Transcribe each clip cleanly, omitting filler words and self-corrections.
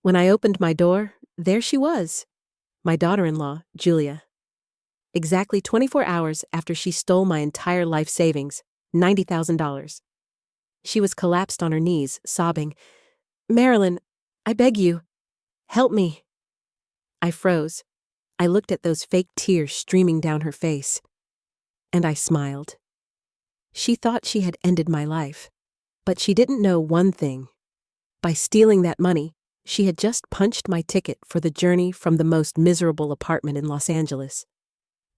When I opened my door, there she was, my daughter-in-law, Julia. Exactly 24 hours after she stole my entire life savings, $90,000. She was collapsed on her knees, sobbing, "Marilyn, I beg you, help me." I froze. I looked at those fake tears streaming down her face. And I smiled. She thought she had ended my life. But she didn't know one thing. By stealing that money, she had just punched my ticket for the journey from the most miserable apartment in Los Angeles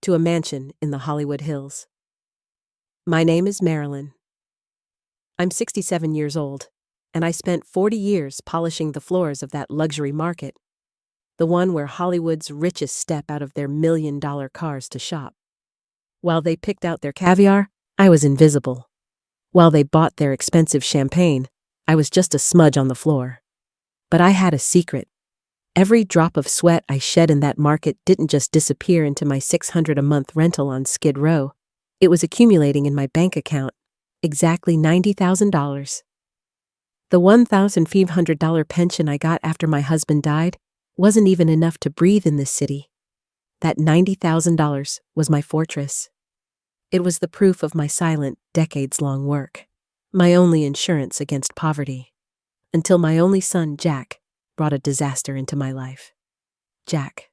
to a mansion in the Hollywood Hills. My name is Marilyn. I'm 67 years old, and I spent 40 years polishing the floors of that luxury market, the one where Hollywood's richest step out of their million-dollar cars to shop. While they picked out their caviar, I was invisible. While they bought their expensive champagne, I was just a smudge on the floor. But I had a secret. Every drop of sweat I shed in that market didn't just disappear into my $600 a month rental on Skid Row. It was accumulating in my bank account, exactly $90,000. The $1,500 pension I got after my husband died wasn't even enough to breathe in this city. That $90,000 was my fortress. It was the proof of my silent, decades-long work, my only insurance against poverty, until my only son, Jack, brought a disaster into my life. Jack,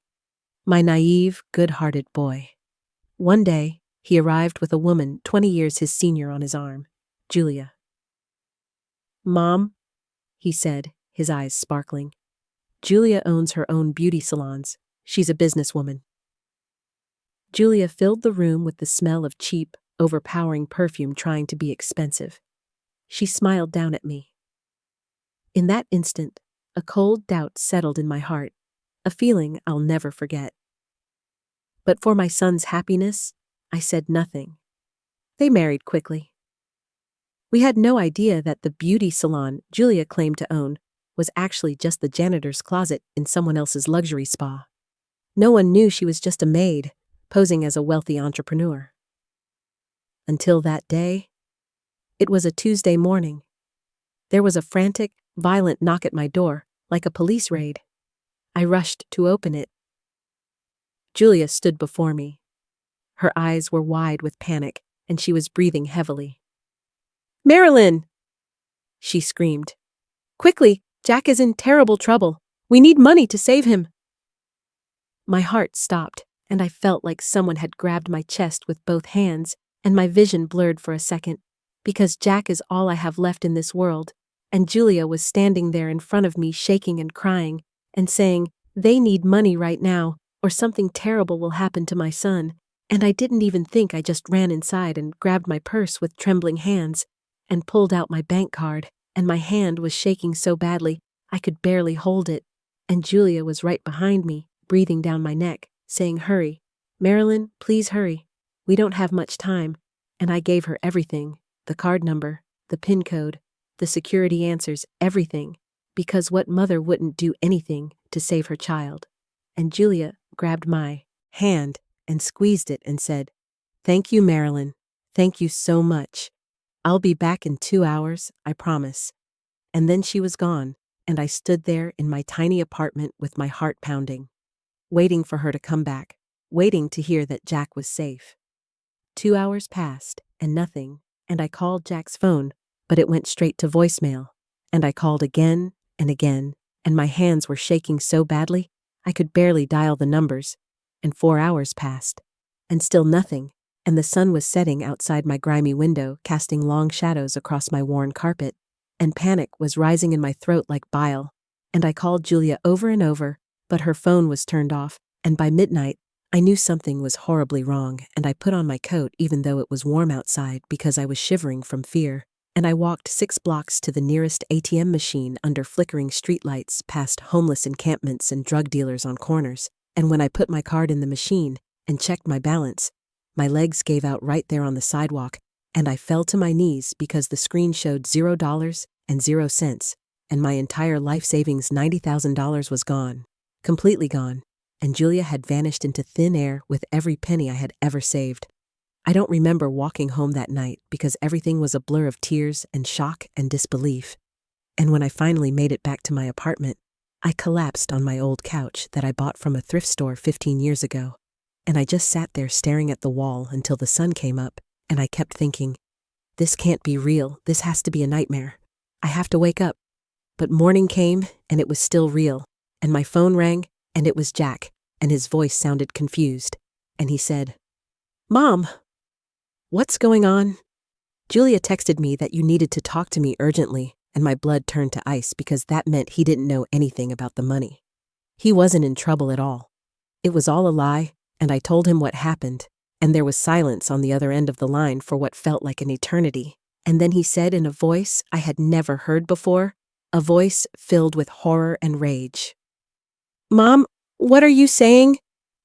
my naive, good-hearted boy. One day, he arrived with a woman 20 years his senior on his arm, Julia. "Mom," he said, his eyes sparkling. "Julia owns her own beauty salons. She's a businesswoman." Julia filled the room with the smell of cheap, overpowering perfume trying to be expensive. She smiled down at me. In that instant, a cold doubt settled in my heart, a feeling I'll never forget. But for my son's happiness, I said nothing. They married quickly. We had no idea that the beauty salon Julia claimed to own was actually just the janitor's closet in someone else's luxury spa. No one knew she was just a maid, posing as a wealthy entrepreneur. Until that day. It was a Tuesday morning. There was a frantic, violent knock at my door, like a police raid. I rushed to open it. Julia stood before me. Her eyes were wide with panic, and she was breathing heavily. "Marilyn!" she screamed. "Quickly, Jack is in terrible trouble. We need money to save him." My heart stopped, and I felt like someone had grabbed my chest with both hands, and my vision blurred for a second, because Jack is all I have left in this world, and Julia was standing there in front of me shaking and crying, and saying, "They need money right now, or something terrible will happen to my son." And I didn't even think. I just ran inside and grabbed my purse with trembling hands, and pulled out my bank card, and my hand was shaking so badly I could barely hold it, and Julia was right behind me, breathing down my neck, saying, "Hurry. Marilyn, please hurry. We don't have much time." And I gave her everything, the card number, the PIN code, the security answers, everything, because what mother wouldn't do anything to save her child? And Julia grabbed my hand and squeezed it and said, "Thank you, Marilyn. Thank you so much. I'll be back in 2 hours, I promise." And then she was gone, and I stood there in my tiny apartment with my heart pounding, waiting for her to come back, waiting to hear that Jack was safe. 2 hours passed, and nothing, and I called Jack's phone, but it went straight to voicemail, and I called again and again, and my hands were shaking so badly I could barely dial the numbers, and 4 hours passed, and still nothing, and the sun was setting outside my grimy window, casting long shadows across my worn carpet, and panic was rising in my throat like bile, and I called Julia over and over, but her phone was turned off, and by midnight, I knew something was horribly wrong, and I put on my coat even though it was warm outside because I was shivering from fear, and I walked 6 blocks to the nearest ATM machine under flickering streetlights, past homeless encampments and drug dealers on corners, and when I put my card in the machine and checked my balance, my legs gave out right there on the sidewalk, and I fell to my knees because the screen showed $0 and 0 cents, and my entire life savings $90,000 was gone, completely gone, and Julia had vanished into thin air with every penny I had ever saved. I don't remember walking home that night because everything was a blur of tears and shock and disbelief. And when I finally made it back to my apartment, I collapsed on my old couch that I bought from a thrift store 15 years ago, and I just sat there staring at the wall until the sun came up, and I kept thinking, this can't be real, this has to be a nightmare. I have to wake up. But morning came, and it was still real, and my phone rang, and it was Jack, and his voice sounded confused, and he said, "Mom, what's going on?" Julia texted me that you needed to talk to me urgently, and my blood turned to ice because that meant he didn't know anything about the money. He wasn't in trouble at all. It was all a lie, and I told him what happened, and there was silence on the other end of the line for what felt like an eternity. And then he said in a voice I had never heard before, a voice filled with horror and rage, "Mom, what are you saying?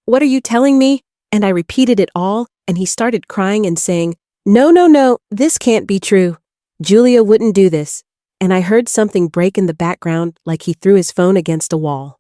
What are you telling me?" And I repeated it all, and he started crying and saying, "No, no, no, this can't be true. Julia wouldn't do this." And I heard something break in the background like he threw his phone against a wall.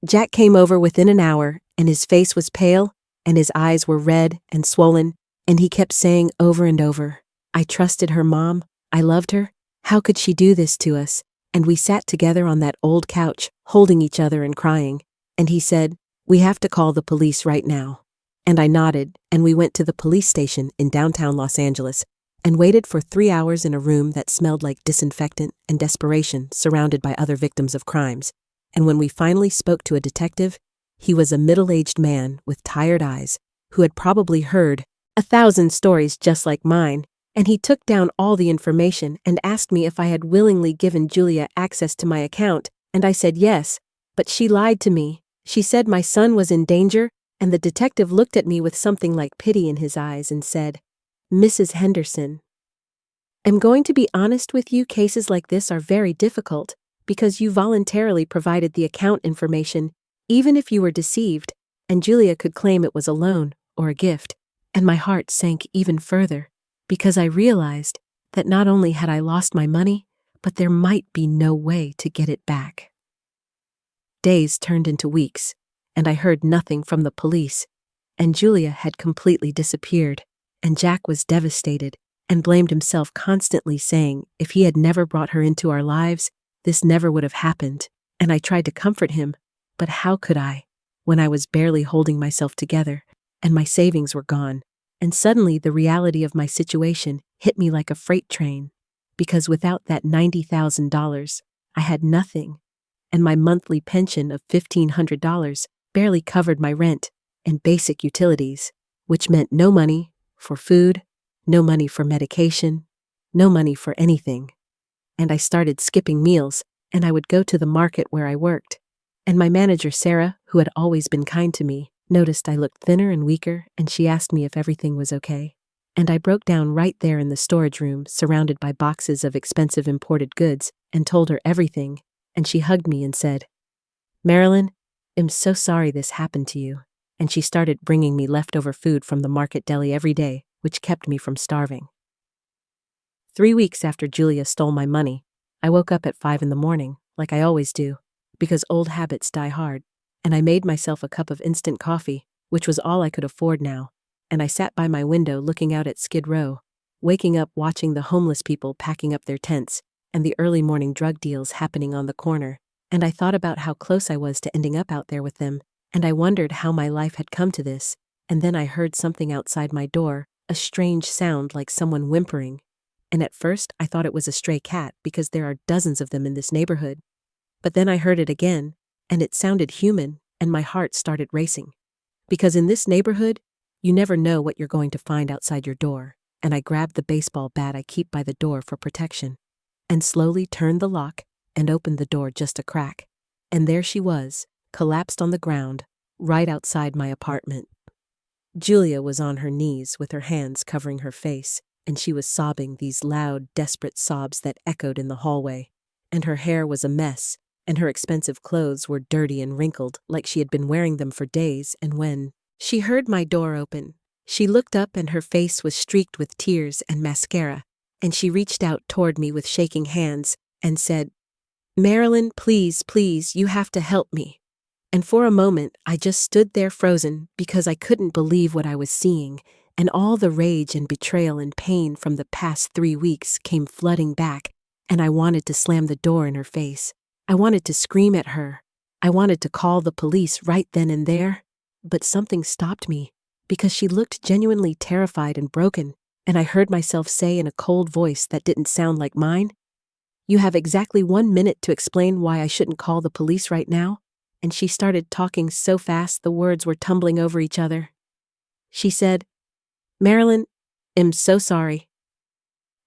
Jack came over within an hour, and his face was pale, and his eyes were red and swollen, and he kept saying over and over, "I trusted her, Mom. I loved her. How could she do this to us?" And we sat together on that old couch, holding each other and crying. And he said, "We have to call the police right now." And I nodded, and we went to the police station in downtown Los Angeles and waited for 3 hours in a room that smelled like disinfectant and desperation, surrounded by other victims of crimes. And when we finally spoke to a detective, he was a middle-aged man with tired eyes who had probably heard 1,000 stories just like mine, and he took down all the information and asked me if I had willingly given Julia access to my account, and I said yes, but she lied to me. She said my son was in danger, and the detective looked at me with something like pity in his eyes and said, "Mrs. Henderson, I'm going to be honest with you, cases like this are very difficult because you voluntarily provided the account information, even if you were deceived, and Julia could claim it was a loan or a gift." And my heart sank even further because I realized that not only had I lost my money, but there might be no way to get it back. Days turned into weeks, and I heard nothing from the police, and Julia had completely disappeared, and Jack was devastated and blamed himself, constantly saying if he had never brought her into our lives, this never would have happened. And I tried to comfort him, but how could I, when I was barely holding myself together, and my savings were gone? And suddenly the reality of my situation hit me like a freight train, because without that $90,000, I had nothing, and my monthly pension of $1,500 barely covered my rent and basic utilities, which meant no money for food, no money for medication, no money for anything. And I started skipping meals, and I would go to the market where I worked. And my manager, Sarah, who had always been kind to me, noticed I looked thinner and weaker, and she asked me if everything was okay. And I broke down right there in the storage room, surrounded by boxes of expensive imported goods, and told her everything, and she hugged me and said, "Marilyn, I'm so sorry this happened to you." And she started bringing me leftover food from the market deli every day, which kept me from starving. 3 weeks after Julia stole my money, I woke up at 5 in the morning, like I always do, because old habits die hard, and I made myself a cup of instant coffee, which was all I could afford now, and I sat by my window looking out at Skid Row, waking up watching the homeless people packing up their tents and the early morning drug deals happening on the corner, and I thought about how close I was to ending up out there with them, and I wondered how my life had come to this. And then I heard something outside my door, a strange sound like someone whimpering, and at first I thought it was a stray cat because there are dozens of them in this neighborhood. But then I heard it again, and it sounded human, and my heart started racing. Because in this neighborhood, you never know what you're going to find outside your door, and I grabbed the baseball bat I keep by the door for protection, and slowly turned the lock and opened the door just a crack. And there she was, collapsed on the ground, right outside my apartment. Julia was on her knees with her hands covering her face, and she was sobbing these loud, desperate sobs that echoed in the hallway. And her hair was a mess, and her expensive clothes were dirty and wrinkled like she had been wearing them for days. And when she heard my door open, she looked up and her face was streaked with tears and mascara, and she reached out toward me with shaking hands and said, "Marilyn, please, please, you have to help me." And for a moment, I just stood there frozen because I couldn't believe what I was seeing, and all the rage and betrayal and pain from the past 3 weeks came flooding back, and I wanted to slam the door in her face. I wanted to scream at her. I wanted to call the police right then and there. But something stopped me, because she looked genuinely terrified and broken, and I heard myself say in a cold voice that didn't sound like mine, "You have exactly 1 minute to explain why I shouldn't call the police right now." And she started talking so fast the words were tumbling over each other. She said, "Marilyn, I'm so sorry.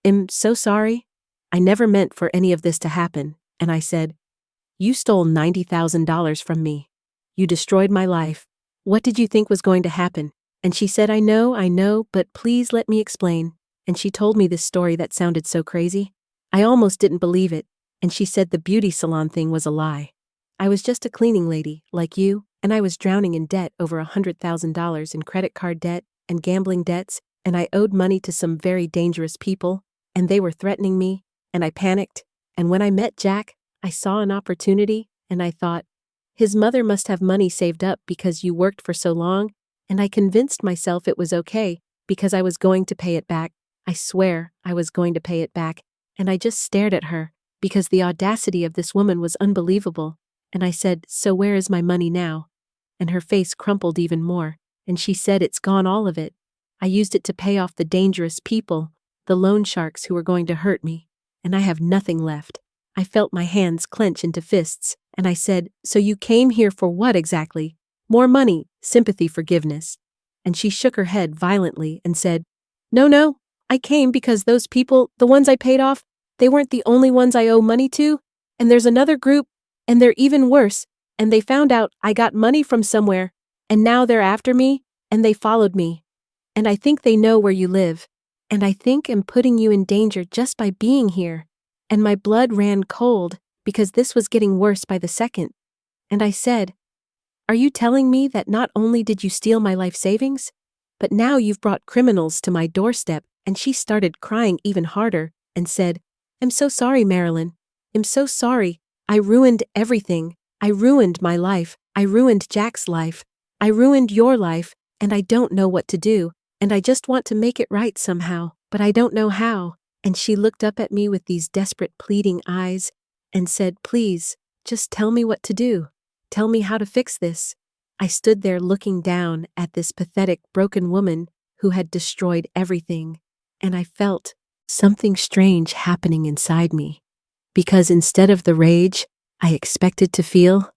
I'm so sorry. I never meant for any of this to happen." And I said, "You stole $90,000 from me. You destroyed my life. What did you think was going to happen?" And she said, I know, but please let me explain." And she told me this story that sounded so crazy. I almost didn't believe it, and she said the beauty salon thing was a lie. I was just a cleaning lady, like you, and I was drowning in debt, over $100,000 in credit card debt and gambling debts, and I owed money to some very dangerous people, and they were threatening me, and I panicked. And when I met Jack, I saw an opportunity, and I thought, his mother must have money saved up because you worked for so long, and I convinced myself it was okay because I was going to pay it back. I swear I was going to pay it back, and I just stared at her because the audacity of this woman was unbelievable, and I said, "So where is my money now?" And her face crumpled even more, and she said, "It's gone, all of it. I used it to pay off the dangerous people, the loan sharks who were going to hurt me, and I have nothing left." I felt my hands clench into fists, and I said, "So you came here for what exactly? More money, sympathy, forgiveness?" And she shook her head violently and said, No, I came because those people, the ones I paid off, they weren't the only ones I owe money to, and there's another group, and they're even worse, and they found out I got money from somewhere, and now they're after me, and they followed me. And I think they know where you live, and I think I'm putting you in danger just by being here." And my blood ran cold because this was getting worse by the second. And I said, "Are you telling me that not only did you steal my life savings, but now you've brought criminals to my doorstep?" And she started crying even harder and said, "I'm so sorry, Marilyn. I'm so sorry. I ruined everything. I ruined my life. I ruined Jack's life. I ruined your life, and I don't know what to do. And I just want to make it right somehow, but I don't know how." And she looked up at me with these desperate, pleading eyes and said, "Please, just tell me what to do. Tell me how to fix this." I stood there looking down at this pathetic, broken woman who had destroyed everything, and I felt something strange happening inside me. Because instead of the rage I expected to feel,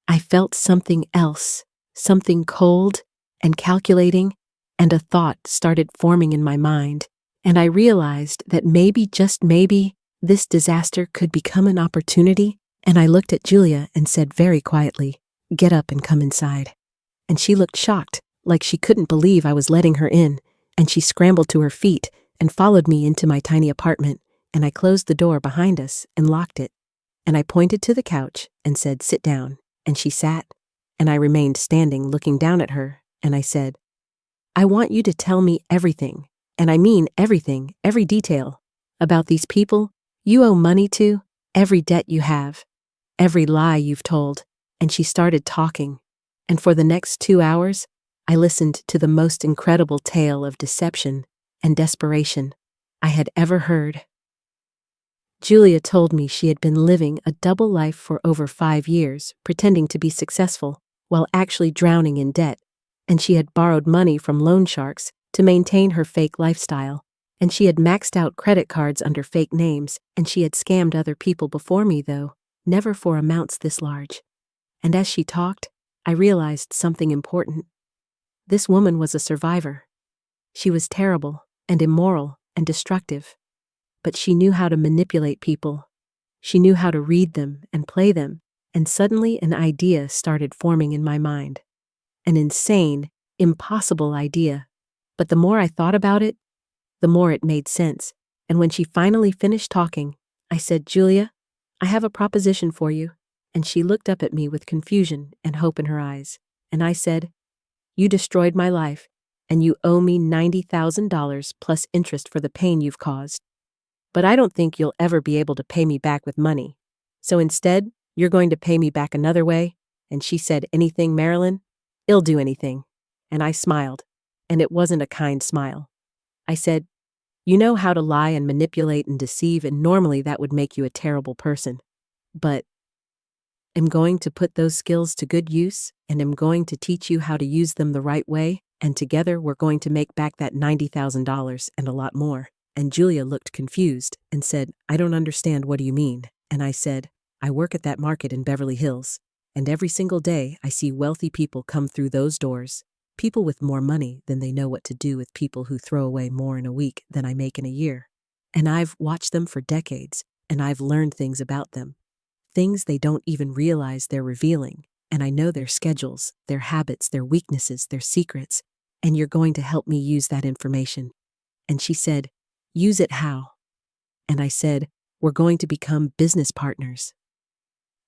I felt something else, something cold and calculating, and a thought started forming in my mind. And I realized that maybe, just maybe, this disaster could become an opportunity. And I looked at Julia and said very quietly, "Get up and come inside." And she looked shocked, like she couldn't believe I was letting her in, and she scrambled to her feet and followed me into my tiny apartment, and I closed the door behind us and locked it. And I pointed to the couch and said, "Sit down." And she sat, and I remained standing looking down at her, and I said, "I want you to tell me everything. And I mean everything, every detail, about these people you owe money to, every debt you have, every lie you've told." And she started talking, and for the next 2 hours, I listened to the most incredible tale of deception and desperation I had ever heard. Julia told me she had been living a double life for over 5 years, pretending to be successful while actually drowning in debt, and she had borrowed money from loan sharks to maintain her fake lifestyle, and she had maxed out credit cards under fake names, and she had scammed other people before me, though never for amounts this large. And as she talked, I realized something important. This woman was a survivor. She was terrible and immoral and destructive, but she knew how to manipulate people. She knew how to read them and play them, and suddenly an idea started forming in my mind. An insane, impossible idea. But the more I thought about it, the more it made sense. And when she finally finished talking, I said, "Julia, I have a proposition for you." And she looked up at me with confusion and hope in her eyes. And I said, "You destroyed my life, and you owe me $90,000 plus interest for the pain you've caused. But I don't think you'll ever be able to pay me back with money. So instead, you're going to pay me back another way." And she said, "Anything, Marilyn? I'll do anything." And I smiled, and it wasn't a kind smile. I said, "You know how to lie and manipulate and deceive, and normally that would make you a terrible person. But am going to put those skills to good use and am going to teach you how to use them the right way, and together we're going to make back that $90,000 and a lot more." And Julia looked confused and said, "I don't understand, what do you mean?" And I said, "I work at that market in Beverly Hills, and every single day I see wealthy people come through those doors, people with more money than they know what to do with, people who throw away more in a week than I make in a year. And I've watched them for decades, and I've learned things about them, things they don't even realize they're revealing, and I know their schedules, their habits, their weaknesses, their secrets, and you're going to help me use that information." And she said, "Use it how?" And I said, "We're going to become business partners.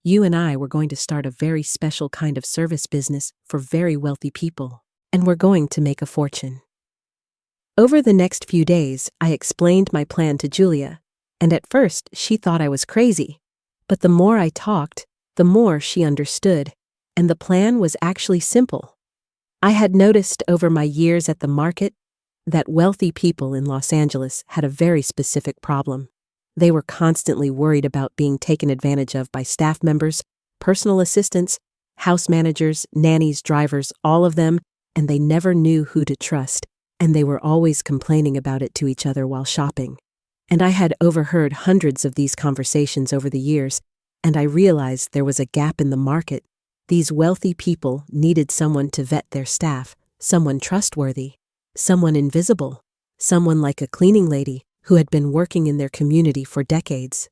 You and I were going to start a very special kind of service business for very wealthy people, and we're going to make a fortune." Over the next few days, I explained my plan to Julia, and at first she thought I was crazy. But the more I talked, the more she understood, and the plan was actually simple. I had noticed over my years at the market that wealthy people in Los Angeles had a very specific problem. They were constantly worried about being taken advantage of by staff members, personal assistants, house managers, nannies, drivers, all of them, and they never knew who to trust, and they were always complaining about it to each other while shopping. And I had overheard hundreds of these conversations over the years, and I realized there was a gap in the market. These wealthy people needed someone to vet their staff, someone trustworthy, someone invisible, someone like a cleaning lady who had been working in their community for decades.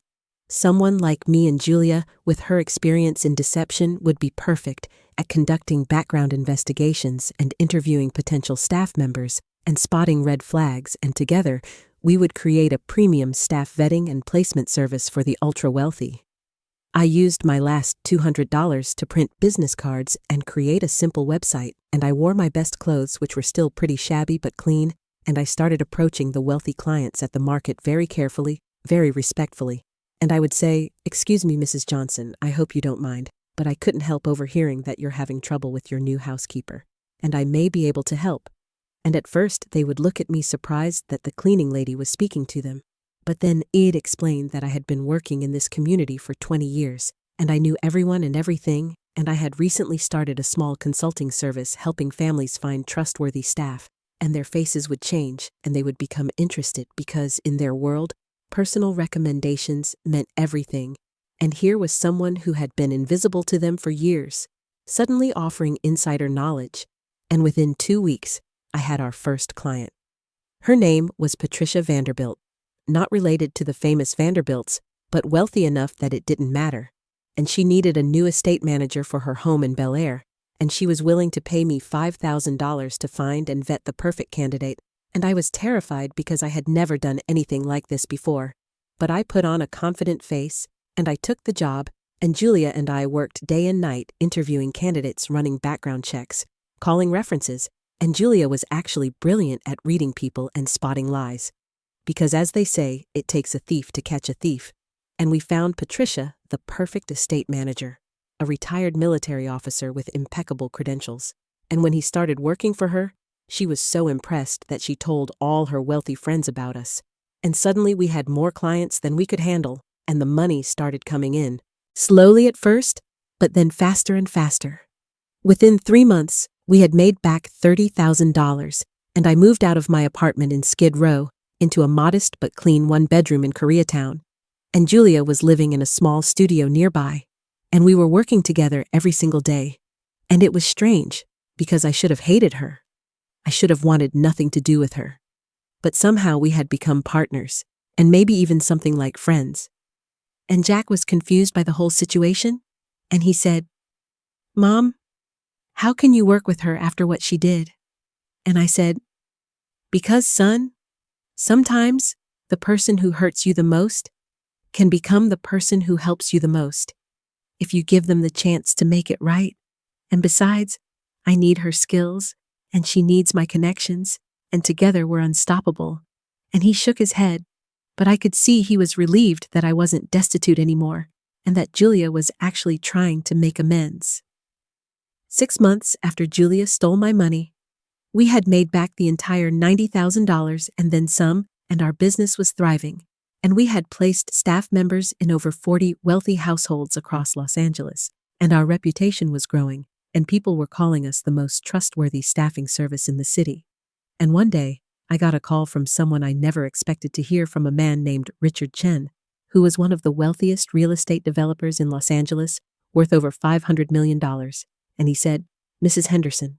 Someone like me, and Julia, with her experience in deception, would be perfect at conducting background investigations and interviewing potential staff members and spotting red flags, and together we would create a premium staff vetting and placement service for the ultra-wealthy. I used my last $200 to print business cards and create a simple website, and I wore my best clothes, which were still pretty shabby but clean, and I started approaching the wealthy clients at the market very carefully, very respectfully. And I would say, "Excuse me, Mrs. Johnson, I hope you don't mind, but I couldn't help overhearing that you're having trouble with your new housekeeper, and I may be able to help." And at first they would look at me surprised that the cleaning lady was speaking to them. But then I'd explained that I had been working in this community for 20 years, and I knew everyone and everything, and I had recently started a small consulting service helping families find trustworthy staff, and their faces would change, and they would become interested because, in their world, personal recommendations meant everything, and here was someone who had been invisible to them for years, suddenly offering insider knowledge, and within 2 weeks, I had our first client. Her name was Patricia Vanderbilt, not related to the famous Vanderbilts, but wealthy enough that it didn't matter, and she needed a new estate manager for her home in Bel Air, and she was willing to pay me $5,000 to find and vet the perfect candidate, and I was terrified because I had never done anything like this before. But I put on a confident face, and I took the job, and Julia and I worked day and night interviewing candidates, running background checks, calling references, and Julia was actually brilliant at reading people and spotting lies. Because as they say, it takes a thief to catch a thief, and we found Patricia the perfect estate manager, a retired military officer with impeccable credentials. And when he started working for her, she was so impressed that she told all her wealthy friends about us. And suddenly we had more clients than we could handle, and the money started coming in. Slowly at first, but then faster and faster. Within 3 months, we had made back $30,000, and I moved out of my apartment in Skid Row into a modest but clean 1-bedroom in Koreatown. And Julia was living in a small studio nearby, and we were working together every single day. And it was strange, because I should have hated her. I should have wanted nothing to do with her. But somehow we had become partners, and maybe even something like friends. And Jack was confused by the whole situation, and he said, "Mom, how can you work with her after what she did?" And I said, "Because, son, sometimes the person who hurts you the most can become the person who helps you the most, if you give them the chance to make it right. And besides, I need her skills, and she needs my connections, and together we're unstoppable." And he shook his head, but I could see he was relieved that I wasn't destitute anymore, and that Julia was actually trying to make amends. 6 months after Julia stole my money, we had made back the entire $90,000 and then some, and our business was thriving, and we had placed staff members in over 40 wealthy households across Los Angeles. and our reputation was growing, and people were calling us the most trustworthy staffing service in the city. And one day, I got a call from someone I never expected to hear from, a man named Richard Chen, who was one of the wealthiest real estate developers in Los Angeles, worth over $500 million. And he said, "Mrs. Henderson,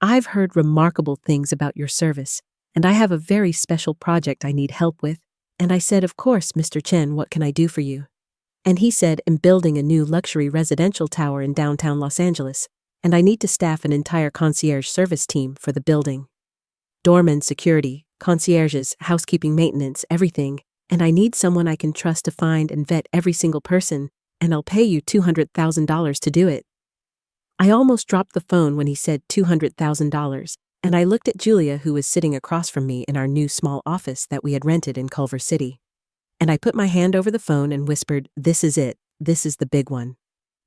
I've heard remarkable things about your service, and I have a very special project I need help with." And I said, "Of course, Mr. Chen, what can I do for you?" And he said, "I'm building a new luxury residential tower in downtown Los Angeles, and I need to staff an entire concierge service team for the building. Doormen, security, concierges, housekeeping, maintenance, everything, and I need someone I can trust to find and vet every single person, and I'll pay you $200,000 to do it." I almost dropped the phone when he said $200,000, and I looked at Julia, who was sitting across from me in our new small office that we had rented in Culver City. And I put my hand over the phone and whispered, "This is it. This is the big one."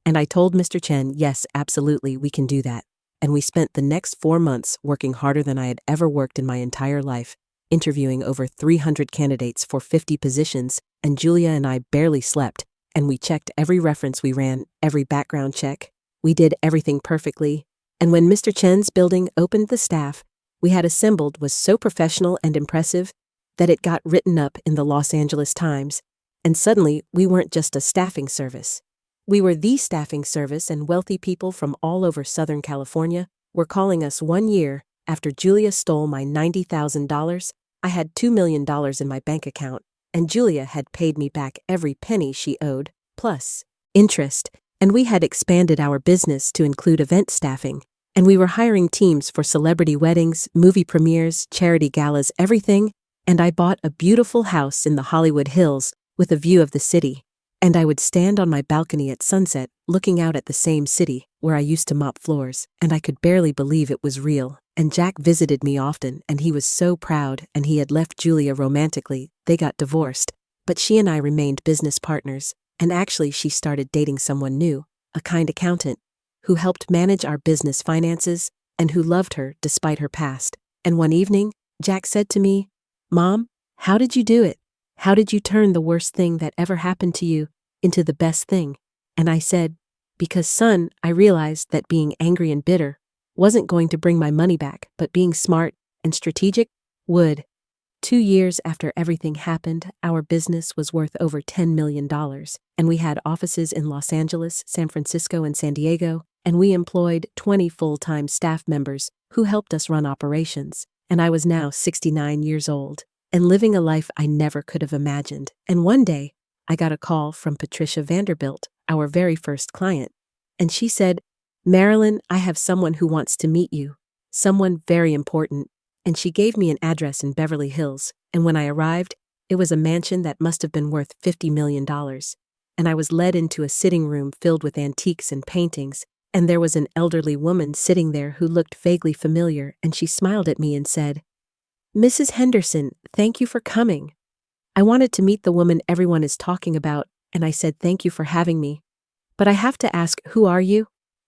And I told Mr. Chen, "Yes, absolutely, we can do that." And we spent the next 4 months working harder than I had ever worked in my entire life, interviewing over 300 candidates for 50 positions, and Julia and I barely slept, and we checked every reference, we ran every background check. We did everything perfectly, and when Mr. Chen's building opened, the staff we had assembled was so professional and impressive that it got written up in the Los Angeles Times, and suddenly we weren't just a staffing service. We were the staffing service, and wealthy people from all over Southern California were calling us. 1 year after Julia stole my $90,000, I had $2 million in my bank account, and Julia had paid me back every penny she owed, plus interest. And we had expanded our business to include event staffing, and we were hiring teams for celebrity weddings, movie premieres, charity galas, everything. And I bought a beautiful house in the Hollywood Hills with a view of the city, and I would stand on my balcony at sunset looking out at the same city where I used to mop floors, and I could barely believe it was real. And Jack visited me often, and he was so proud, and he had left Julia romantically. They got divorced, but she and I remained business partners. And actually, she started dating someone new, a kind accountant, who helped manage our business finances and who loved her despite her past. And one evening, Jack said to me, "Mom, how did you do it? How did you turn the worst thing that ever happened to you into the best thing?" And I said, "Because, son, I realized that being angry and bitter wasn't going to bring my money back, but being smart and strategic would." 2 years after everything happened, our business was worth over $10 million, and we had offices in Los Angeles, San Francisco, and San Diego, and we employed 20 full-time staff members who helped us run operations. And I was now 69 years old and living a life I never could have imagined. And one day, I got a call from Patricia Vanderbilt, our very first client, and she said, "Marilyn, I have someone who wants to meet you, someone very important." And she gave me an address in Beverly Hills, and when I arrived, it was a mansion that must have been worth $50 million. And I was led into a sitting room filled with antiques and paintings, and there was an elderly woman sitting there who looked vaguely familiar, and she smiled at me and said, "Mrs. Henderson, thank you for coming. I wanted to meet the woman everyone is talking about," and I said, "Thank you for having me. But I have to ask, who are you?"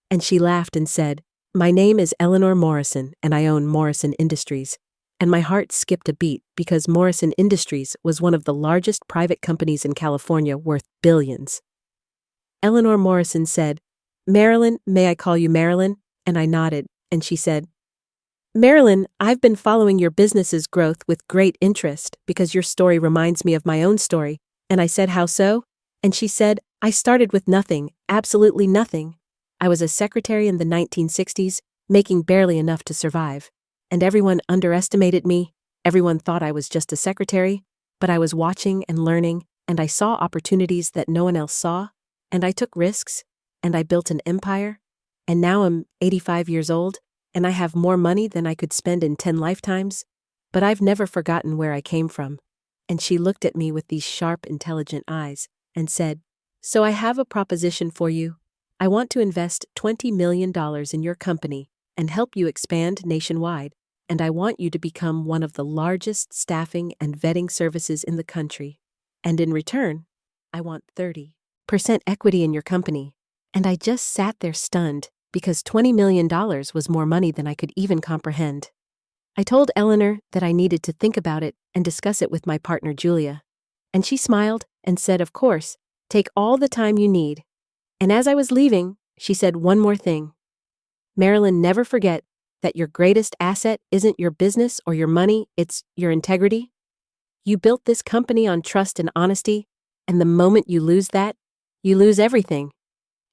And she laughed and said, "My name is Eleanor Morrison, and I own Morrison Industries." And my heart skipped a beat because Morrison Industries was one of the largest private companies in California, worth billions. Eleanor Morrison said, "Marilyn, may I call you Marilyn?" And I nodded, and she said, "Marilyn, I've been following your business's growth with great interest because your story reminds me of my own story." And I said, "How so?" And she said, "I started with nothing, absolutely nothing. I was a secretary in the 1960s, making barely enough to survive. And everyone underestimated me. Everyone thought I was just a secretary, but I was watching and learning, and I saw opportunities that no one else saw, and I took risks, and I built an empire. And now I'm 85 years old, and I have more money than I could spend in 10 lifetimes, but I've never forgotten where I came from." And she looked at me with these sharp, intelligent eyes and said, "So I have a proposition for you. I want to invest $20 million in your company and help you expand nationwide, and I want you to become one of the largest staffing and vetting services in the country. And in return, I want 30% equity in your company." And I just sat there stunned because $20 million was more money than I could even comprehend. I told Eleanor that I needed to think about it and discuss it with my partner Julia, and she smiled and said, "Of course, take all the time you need." And as I was leaving, she said one more thing. Marilyn, never forget that your greatest asset isn't your business or your money, it's your integrity. You built this company on trust and honesty, and the moment you lose that, you lose everything.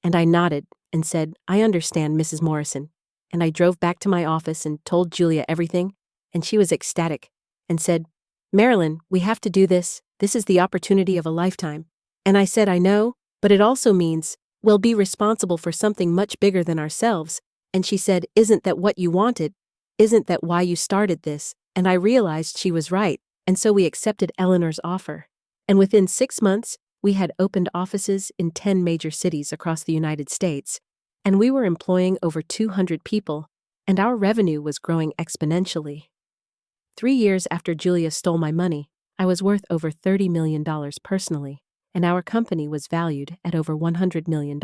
And I nodded and said, I understand, Mrs. Morrison. And I drove back to my office and told Julia everything, and she was ecstatic and said, Marilyn, we have to do this. This is the opportunity of a lifetime. And I said, I know, but it also means we'll be responsible for something much bigger than ourselves. And she said, isn't that what you wanted? Isn't that why you started this? And I realized she was right, and so we accepted Eleanor's offer. And within 6 months, we had opened offices in 10 major cities across the United States, and we were employing over 200 people, and our revenue was growing exponentially. 3 years after Julia stole my money, I was worth over $30 million personally, and our company was valued at over $100 million.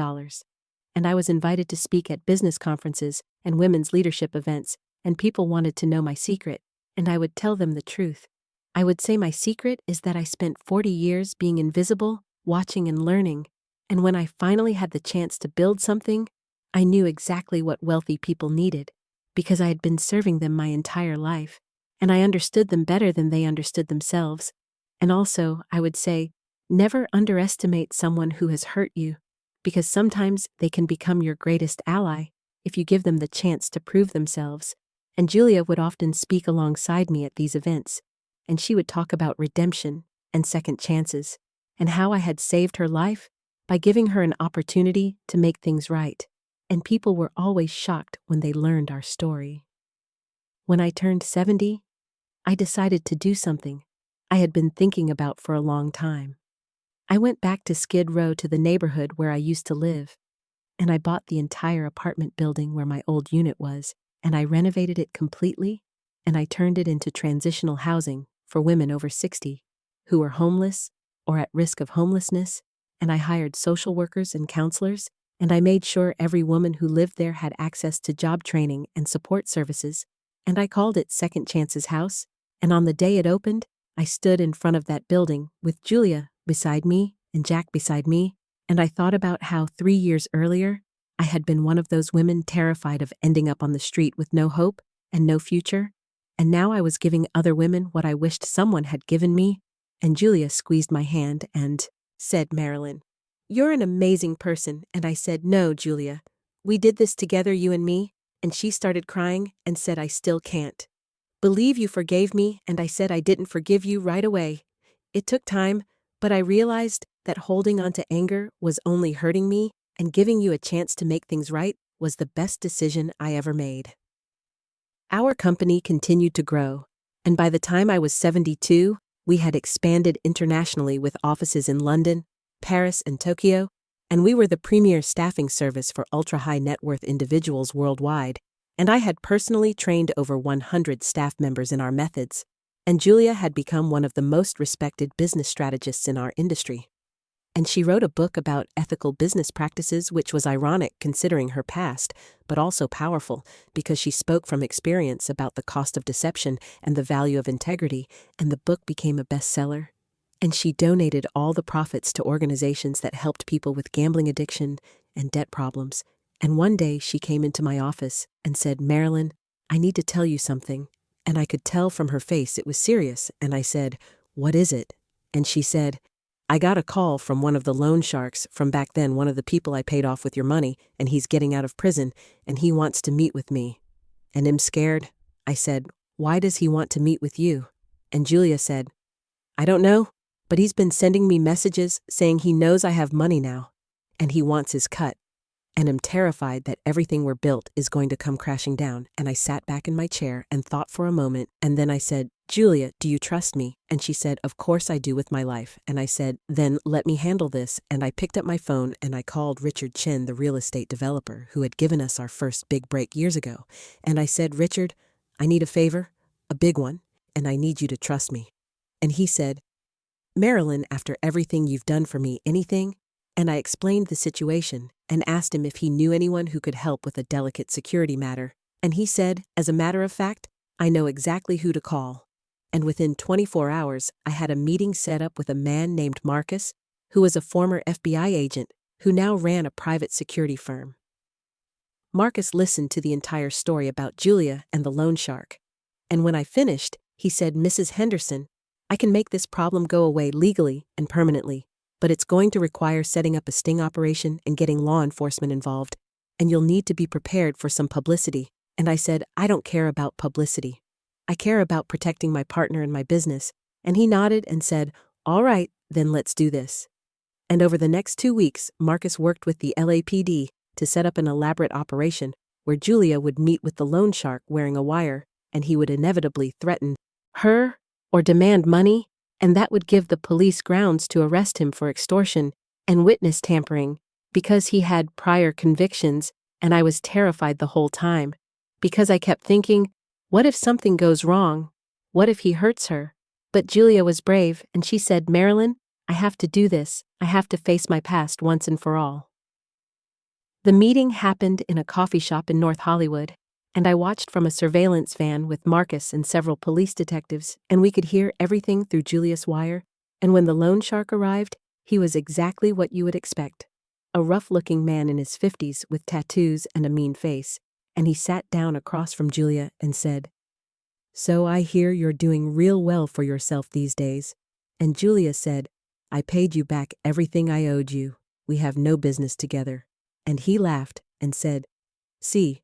And I was invited to speak at business conferences and women's leadership events, and people wanted to know my secret, and I would tell them the truth. I would say my secret is that I spent 40 years being invisible, watching and learning, and when I finally had the chance to build something, I knew exactly what wealthy people needed, because I had been serving them my entire life, and I understood them better than they understood themselves. And also, I would say, never underestimate someone who has hurt you, because sometimes they can become your greatest ally if you give them the chance to prove themselves. And Julia would often speak alongside me at these events, and she would talk about redemption and second chances, and how I had saved her life by giving her an opportunity to make things right. And people were always shocked when they learned our story. When I turned 70, I decided to do something I had been thinking about for a long time. I went back to Skid Row to the neighborhood where I used to live, and I bought the entire apartment building where my old unit was, and I renovated it completely, and I turned it into transitional housing for women over 60 who were homeless or at risk of homelessness, and I hired social workers and counselors, and I made sure every woman who lived there had access to job training and support services, and I called it Second Chances House, and on the day it opened, I stood in front of that building with Julia beside me and Jack beside me, and I thought about how 3 years earlier, I had been one of those women terrified of ending up on the street with no hope and no future, and now I was giving other women what I wished someone had given me, and Julia squeezed my hand and said, Marilyn, you're an amazing person, and I said, no, Julia, we did this together, you and me, and she started crying and said, I still can't believe you forgave me, and I said I didn't forgive you right away. It took time, but I realized that holding on to anger was only hurting me, and giving you a chance to make things right was the best decision I ever made. Our company continued to grow, and by the time I was 72, we had expanded internationally with offices in London, Paris, and Tokyo, and we were the premier staffing service for ultra-high net worth individuals worldwide, and I had personally trained over 100 staff members in our methods, and Julia had become one of the most respected business strategists in our industry. And she wrote a book about ethical business practices, which was ironic considering her past, but also powerful because she spoke from experience about the cost of deception and the value of integrity, and the book became a bestseller. And she donated all the profits to organizations that helped people with gambling addiction and debt problems. And one day she came into my office and said, Marilyn, I need to tell you something. And I could tell from her face it was serious, and I said, what is it? And she said, I got a call from one of the loan sharks from back then, one of the people I paid off with your money, and he's getting out of prison, and he wants to meet with me. And I'm scared. I said, why does he want to meet with you? And Julia said, I don't know, but he's been sending me messages saying he knows I have money now, and he wants his cut. And I'm terrified that everything we're built is going to come crashing down. And I sat back in my chair and thought for a moment, and then I said, Julia, do you trust me? And she said, of course I do with my life. And I said, then let me handle this. And I picked up my phone and I called Richard Chin, the real estate developer who had given us our first big break years ago. And I said, Richard, I need a favor, a big one, and I need you to trust me. And he said, Marilyn, after everything you've done for me, anything? And I explained the situation and asked him if he knew anyone who could help with a delicate security matter. And he said, as a matter of fact, I know exactly who to call. And within 24 hours, I had a meeting set up with a man named Marcus, who was a former FBI agent, who now ran a private security firm. Marcus listened to the entire story about Julia and the loan shark. And when I finished, he said, "Mrs. Henderson, I can make this problem go away legally and permanently, but it's going to require setting up a sting operation and getting law enforcement involved, and you'll need to be prepared for some publicity." And I said, "I don't care about publicity. I care about protecting my partner and my business." And he nodded and said, "All right, then let's do this." And over the next 2 weeks, Marcus worked with the LAPD to set up an elaborate operation where Julia would meet with the loan shark wearing a wire, and he would inevitably threaten her or demand money, and that would give the police grounds to arrest him for extortion and witness tampering because he had prior convictions, and I was terrified the whole time because I kept thinking, what if something goes wrong? What if he hurts her? But Julia was brave, and she said, "Marilyn, I have to do this. I have to face my past once and for all." The meeting happened in a coffee shop in North Hollywood, and I watched from a surveillance van with Marcus and several police detectives, and we could hear everything through Julia's wire. And when the loan shark arrived, he was exactly what you would expect. A rough-looking man in his 50s with tattoos and a mean face, and he sat down across from Julia and said, "So I hear you're doing real well for yourself these days." And Julia said, "I paid you back everything I owed you. We have no business together." And he laughed and said, "See,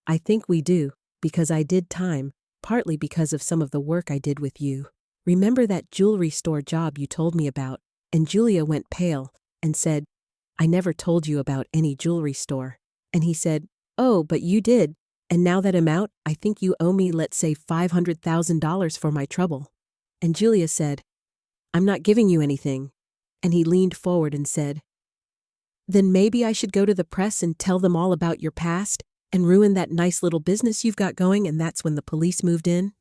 I think we do, because I did time, partly because of some of the work I did with you. Remember that jewelry store job you told me about?" And Julia went pale and said, "I never told you about any jewelry store." And he said, "Oh, but you did. And now that I'm out, I think you owe me, let's say, $500,000 for my trouble." And Julia said, "I'm not giving you anything." And he leaned forward and said, "Then maybe I should go to the press and tell them all about your past and ruin that nice little business you've got going." And that's when the police moved in.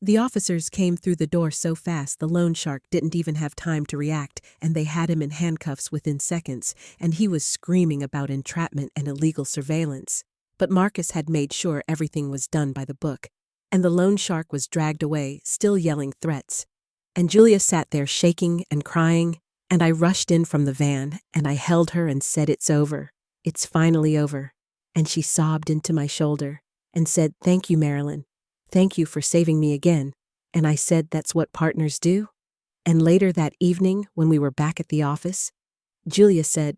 The officers came through the door so fast the loan shark didn't even have time to react, and they had him in handcuffs within seconds, and he was screaming about entrapment and illegal surveillance. But Marcus had made sure everything was done by the book, and the loan shark was dragged away, still yelling threats. And Julia sat there shaking and crying, and I rushed in from the van, and I held her and said, "It's over. It's finally over." And she sobbed into my shoulder and said, "Thank you, Marilyn. Thank you for saving me again." And I said, "That's what partners do." And later that evening, when we were back at the office, Julia said,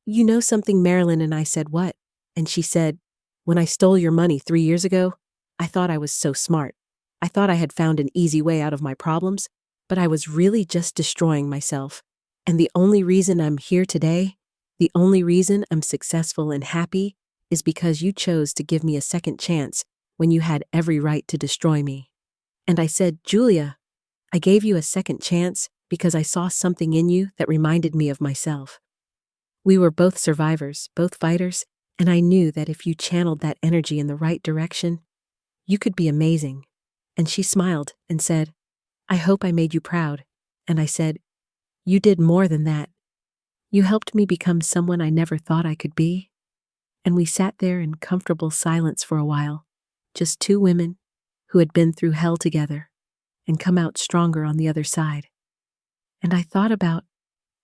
"You know something, Marilyn?" And I said, "What?" And she said, "When I stole your money 3 years ago, I thought I was so smart. I thought I had found an easy way out of my problems, but I was really just destroying myself. And the only reason I'm here today, the only reason I'm successful and happy, is because you chose to give me a second chance when you had every right to destroy me." And I said, "Julia, I gave you a second chance because I saw something in you that reminded me of myself. We were both survivors, both fighters, and I knew that if you channeled that energy in the right direction, you could be amazing." And she smiled and said, "I hope I made you proud." And I said, "You did more than that. You helped me become someone I never thought I could be." And we sat there in comfortable silence for a while, just two women who had been through hell together and come out stronger on the other side. And I thought about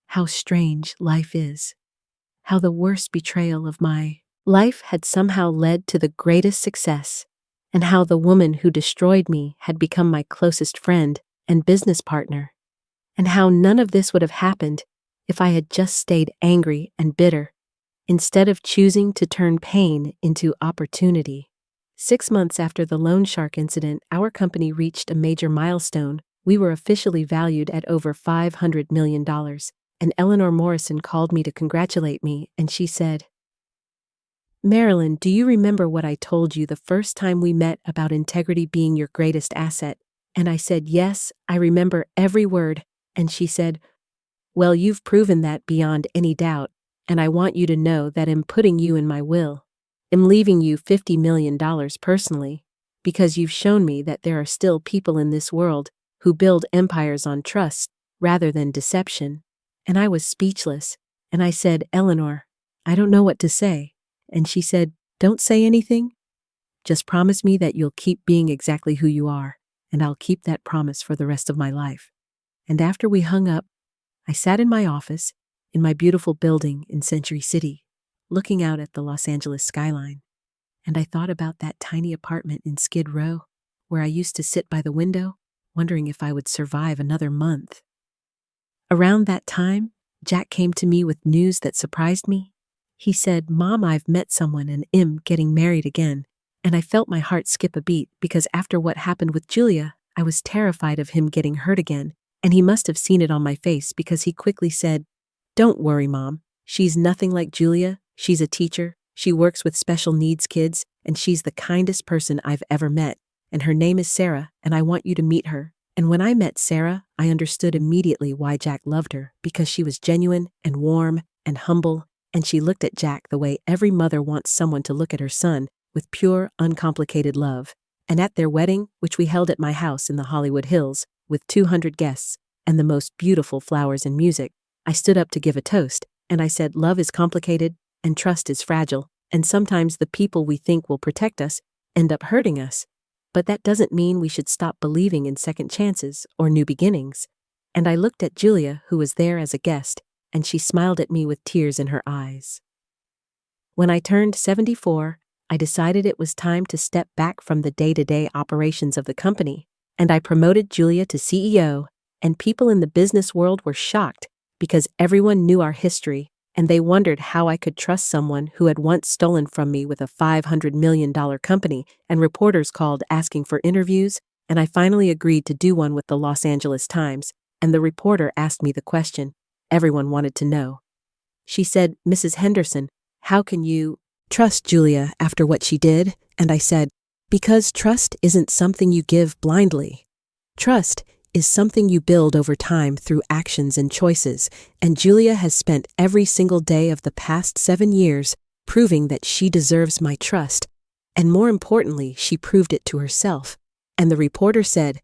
how strange life is, how the worst betrayal of my life had somehow led to the greatest success, and how the woman who destroyed me had become my closest friend and business partner, and how none of this would have happened if I had just stayed angry and bitter, instead of choosing to turn pain into opportunity. 6 months after the loan shark incident, our company reached a major milestone. We were officially valued at over $500 million, and Eleanor Morrison called me to congratulate me, and she said, "Marilyn, do you remember what I told you the first time we met about integrity being your greatest asset?" And I said, "Yes, I remember every word." And she said, "Well, you've proven that beyond any doubt, and I want you to know that I'm putting you in my will. I'm leaving you $50 million personally, because you've shown me that there are still people in this world who build empires on trust rather than deception." And I was speechless, and I said, "Eleanor, I don't know what to say." And she said, "Don't say anything. Just promise me that you'll keep being exactly who you are, and I'll keep that promise for the rest of my life." And after we hung up, I sat in my office, in my beautiful building in Century City, looking out at the Los Angeles skyline. And I thought about that tiny apartment in Skid Row, where I used to sit by the window, wondering if I would survive another month. Around that time, Jack came to me with news that surprised me. He said, "Mom, I've met someone and am getting married again." And I felt my heart skip a beat because after what happened with Julia, I was terrified of him getting hurt again, and he must have seen it on my face because he quickly said, "Don't worry, Mom. She's nothing like Julia. She's a teacher. She works with special needs kids, and she's the kindest person I've ever met. And her name is Sarah, and I want you to meet her." And when I met Sarah, I understood immediately why Jack loved her, because she was genuine and warm and humble, and she looked at Jack the way every mother wants someone to look at her son, with pure, uncomplicated love. And at their wedding, which we held at my house in the Hollywood Hills, with 200 guests, and the most beautiful flowers and music, I stood up to give a toast, and I said, "Love is complicated, and trust is fragile, and sometimes the people we think will protect us end up hurting us. But that doesn't mean we should stop believing in second chances or new beginnings." And I looked at Julia, who was there as a guest, and she smiled at me with tears in her eyes. When I turned 74, I decided it was time to step back from the day-to-day operations of the company, and I promoted Julia to CEO, and people in the business world were shocked because everyone knew our history, and they wondered how I could trust someone who had once stolen from me with a $500 million company, and reporters called asking for interviews, and I finally agreed to do one with the Los Angeles Times, and the reporter asked me the question everyone wanted to know. She said, "Mrs. Henderson, how can you trust Julia after what she did?" And I said, "Because trust isn't something you give blindly. Trust is something you build over time through actions and choices, and Julia has spent every single day of the past 7 years proving that she deserves my trust, and more importantly, she proved it to herself." And the reporter said,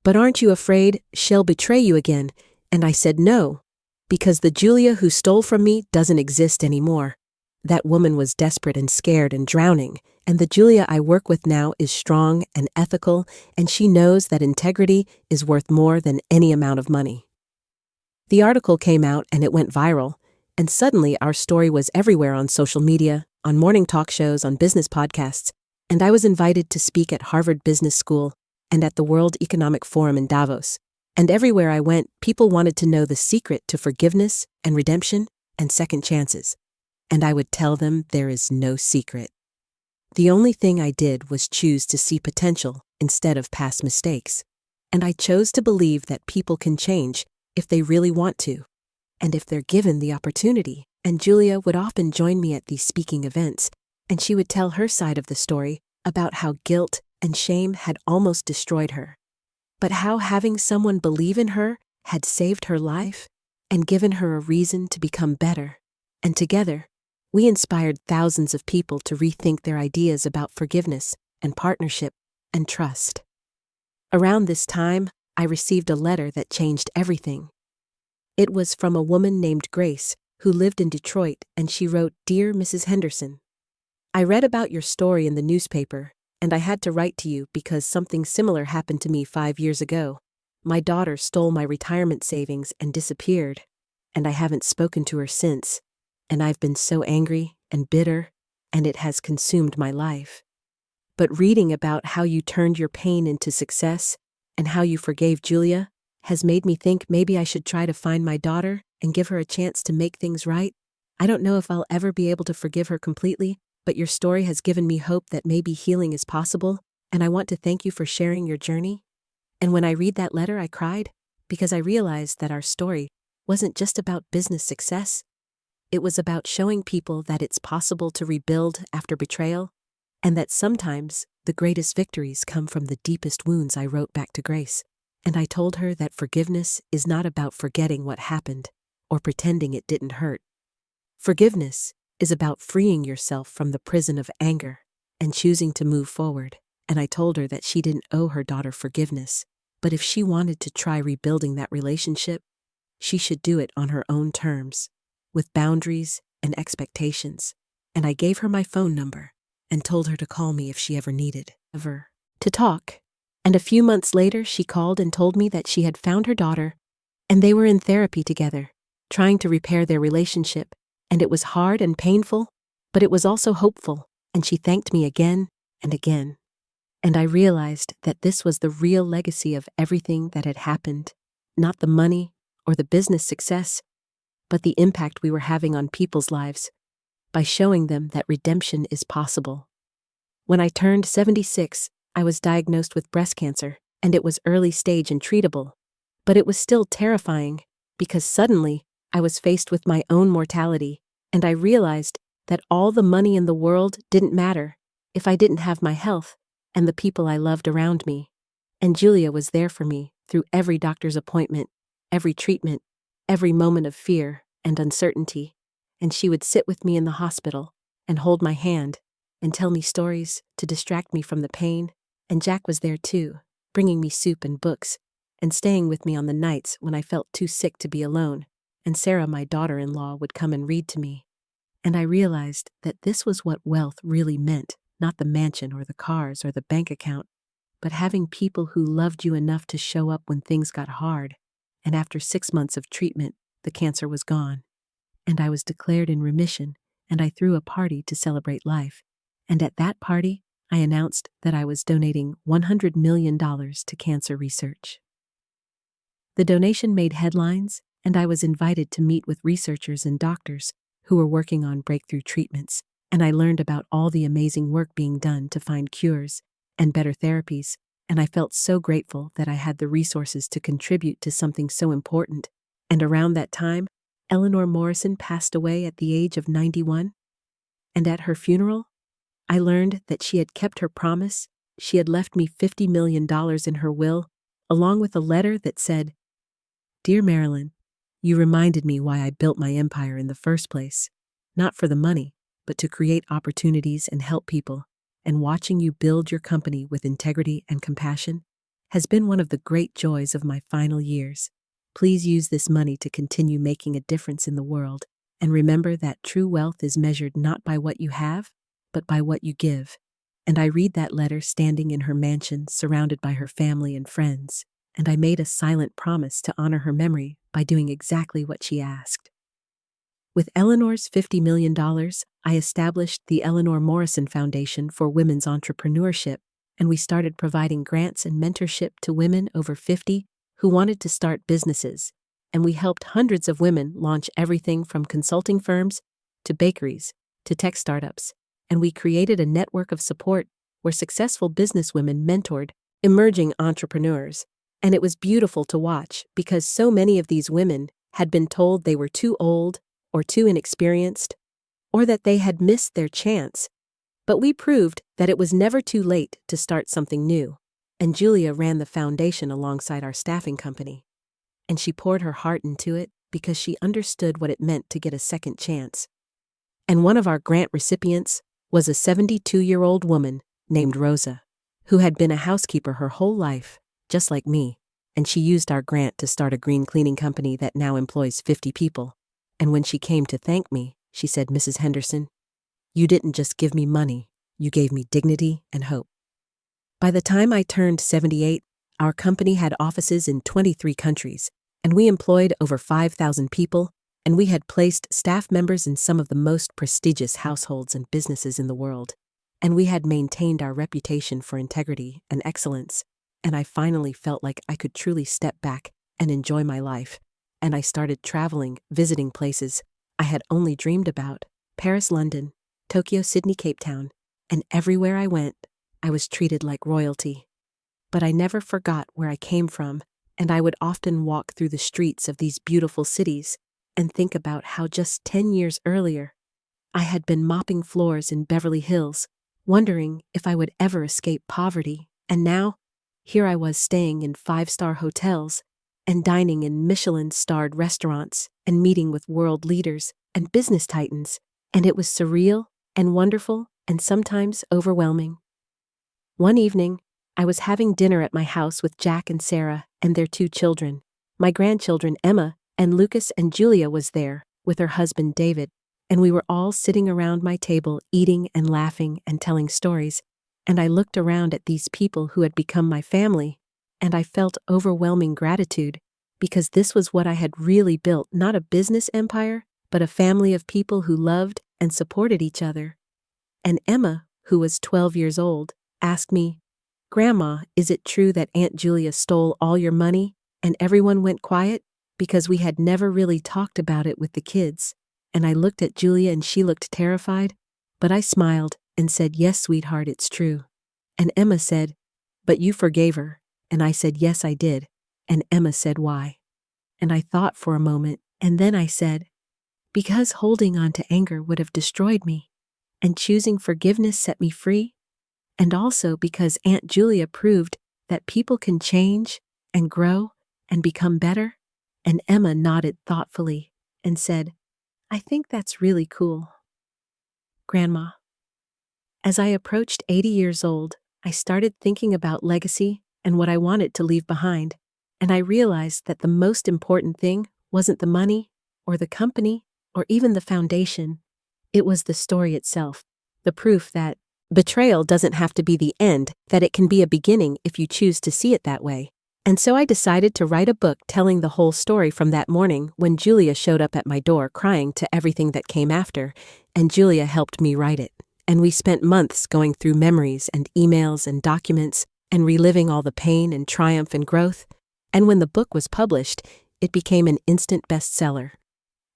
"But aren't you afraid she'll betray you again?" And I said, "No, because the Julia who stole from me doesn't exist anymore. That woman was desperate and scared and drowning, and the Julia I work with now is strong and ethical, and she knows that integrity is worth more than any amount of money." The article came out and it went viral, and suddenly our story was everywhere on social media, on morning talk shows, on business podcasts, and I was invited to speak at Harvard Business School and at the World Economic Forum in Davos. And everywhere I went, people wanted to know the secret to forgiveness and redemption and second chances. And I would tell them there is no secret. The only thing I did was choose to see potential instead of past mistakes. And I chose to believe that people can change if they really want to, and if they're given the opportunity. And Julia would often join me at these speaking events, and she would tell her side of the story about how guilt and shame had almost destroyed her, but how having someone believe in her had saved her life and given her a reason to become better. And together, we inspired thousands of people to rethink their ideas about forgiveness and partnership and trust. Around this time, I received a letter that changed everything. It was from a woman named Grace, who lived in Detroit, and she wrote, "Dear Mrs. Henderson, I read about your story in the newspaper, and I had to write to you because something similar happened to me 5 years ago. My daughter stole my retirement savings and disappeared, and I haven't spoken to her since. And I've been so angry and bitter, and it has consumed my life. But reading about how you turned your pain into success and how you forgave Julia has made me think maybe I should try to find my daughter and give her a chance to make things right. I don't know if I'll ever be able to forgive her completely, but your story has given me hope that maybe healing is possible, and I want to thank you for sharing your journey." And when I read that letter, I cried because I realized that our story wasn't just about business success. It was about showing people that it's possible to rebuild after betrayal, and that sometimes the greatest victories come from the deepest wounds. I wrote back to Grace, and I told her that forgiveness is not about forgetting what happened or pretending it didn't hurt. Forgiveness is about freeing yourself from the prison of anger and choosing to move forward. And I told her that she didn't owe her daughter forgiveness, but if she wanted to try rebuilding that relationship, she should do it on her own terms, with boundaries and expectations. And I gave her my phone number and told her to call me if she ever needed to talk. And a few months later, she called and told me that she had found her daughter and they were in therapy together. trying to repair their relationship, and it was hard and painful, but it was also hopeful, and she thanked me again and again. And I realized that this was the real legacy of everything that had happened, not the money or the business success, but the impact we were having on people's lives by showing them that redemption is possible. When I turned 76, I was diagnosed with breast cancer, and it was early stage and treatable, but it was still terrifying because suddenly I was faced with my own mortality, and I realized that all the money in the world didn't matter if I didn't have my health and the people I loved around me. And Julia was there for me through every doctor's appointment, every treatment, every moment of fear and uncertainty, and she would sit with me in the hospital and hold my hand and tell me stories to distract me from the pain, and Jack was there too, bringing me soup and books, and staying with me on the nights when I felt too sick to be alone, and Sarah, my daughter-in-law, would come and read to me. And I realized that this was what wealth really meant, not the mansion or the cars or the bank account, but having people who loved you enough to show up when things got hard. And after 6 months of treatment, the cancer was gone, and I was declared in remission, and I threw a party to celebrate life. And at that party, I announced that I was donating $100 million to cancer research. The donation made headlines, and I was invited to meet with researchers and doctors who were working on breakthrough treatments, and I learned about all the amazing work being done to find cures and better therapies, and I felt so grateful that I had the resources to contribute to something so important. And around that time, Eleanor Morrison passed away at the age of 91, and at her funeral, I learned that she had kept her promise. She had left me $50 million in her will, along with a letter that said, "Dear Marilyn, you reminded me why I built my empire in the first place, not for the money, but to create opportunities and help people, and watching you build your company with integrity and compassion has been one of the great joys of my final years. Please use this money to continue making a difference in the world, and remember that true wealth is measured not by what you have, but by what you give." And I read that letter standing in her mansion, surrounded by her family and friends, and I made a silent promise to honor her memory by doing exactly what she asked. With Eleanor's $50 million, I established the Eleanor Morrison Foundation for Women's Entrepreneurship, and we started providing grants and mentorship to women over 50 who wanted to start businesses, and we helped hundreds of women launch everything from consulting firms to bakeries to tech startups, and we created a network of support where successful businesswomen mentored emerging entrepreneurs. And it was beautiful to watch because so many of these women had been told they were too old or too inexperienced, or that they had missed their chance. But we proved that it was never too late to start something new, and Julia ran the foundation alongside our staffing company. And she poured her heart into it because she understood what it meant to get a second chance. And one of our grant recipients was a 72-year-old woman named Rosa, who had been a housekeeper her whole life, just like me, and she used our grant to start a green cleaning company that now employs 50 people. And when she came to thank me, she said, "Mrs. Henderson, you didn't just give me money, you gave me dignity and hope." By the time I turned 78, our company had offices in 23 countries, and we employed over 5,000 people, and we had placed staff members in some of the most prestigious households and businesses in the world, and we had maintained our reputation for integrity and excellence, and I finally felt like I could truly step back and enjoy my life, and I started traveling, visiting places I had only dreamed about: Paris, London, Tokyo, Sydney, Cape Town, and everywhere I went, I was treated like royalty. But I never forgot where I came from, and I would often walk through the streets of these beautiful cities and think about how just 10 years earlier, I had been mopping floors in Beverly Hills, wondering if I would ever escape poverty, and now, here I was staying in 5-star hotels and dining in Michelin-starred restaurants and meeting with world leaders and business titans, and it was surreal and wonderful and sometimes overwhelming. One evening, I was having dinner at my house with Jack and Sarah and their 2 children. My grandchildren Emma and Lucas, and Julia was there with her husband David, and we were all sitting around my table eating and laughing and telling stories, and I looked around at these people who had become my family, and I felt overwhelming gratitude because this was what I had really built, not a business empire, but a family of people who loved and supported each other. And Emma, who was 12 years old, asked me, "Grandma, is it true that Aunt Julia stole all your money?" And everyone went quiet because we had never really talked about it with the kids. And I looked at Julia and she looked terrified, but I smiled and said, "Yes, sweetheart, it's true." And Emma said, "But you forgave her." And I said, "Yes, I did." And Emma said, "Why?" And I thought for a moment, and then I said, "Because holding on to anger would have destroyed me, and choosing forgiveness set me free, and also because Aunt Julia proved that people can change and grow and become better." And Emma nodded thoughtfully and said, "I think that's really cool." Grandma. As I approached 80 years old, I started thinking about legacy and what I wanted to leave behind, and I realized that the most important thing wasn't the money or the company or even the foundation. It was the story itself, the proof that betrayal doesn't have to be the end, that it can be a beginning if you choose to see it that way. And so I decided to write a book telling the whole story from that morning when Julia showed up at my door crying to everything that came after, and Julia helped me write it. And we spent months going through memories and emails and documents and reliving all the pain and triumph and growth. And when the book was published, it became an instant bestseller.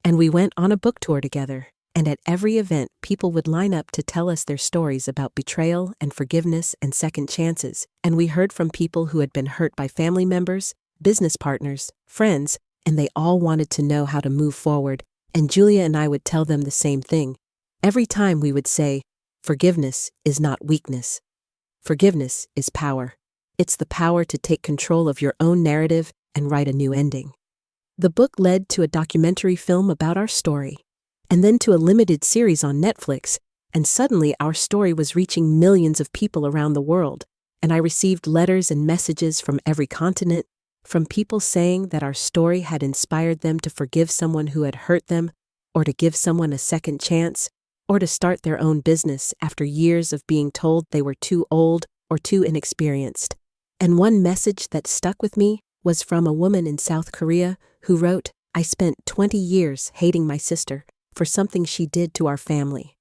And we went on a book tour together. And at every event, people would line up to tell us their stories about betrayal and forgiveness and second chances. And we heard from people who had been hurt by family members, business partners, friends, and they all wanted to know how to move forward. And Julia and I would tell them the same thing. Every time we would say, "Forgiveness is not weakness. Forgiveness is power. It's the power to take control of your own narrative and write a new ending." The book led to a documentary film about our story, and then to a limited series on Netflix, and suddenly our story was reaching millions of people around the world, and I received letters and messages from every continent, from people saying that our story had inspired them to forgive someone who had hurt them, or to give someone a second chance, or to start their own business after years of being told they were too old or too inexperienced. And one message that stuck with me was from a woman in South Korea who wrote, "I spent 20 years hating my sister for something she did to our family.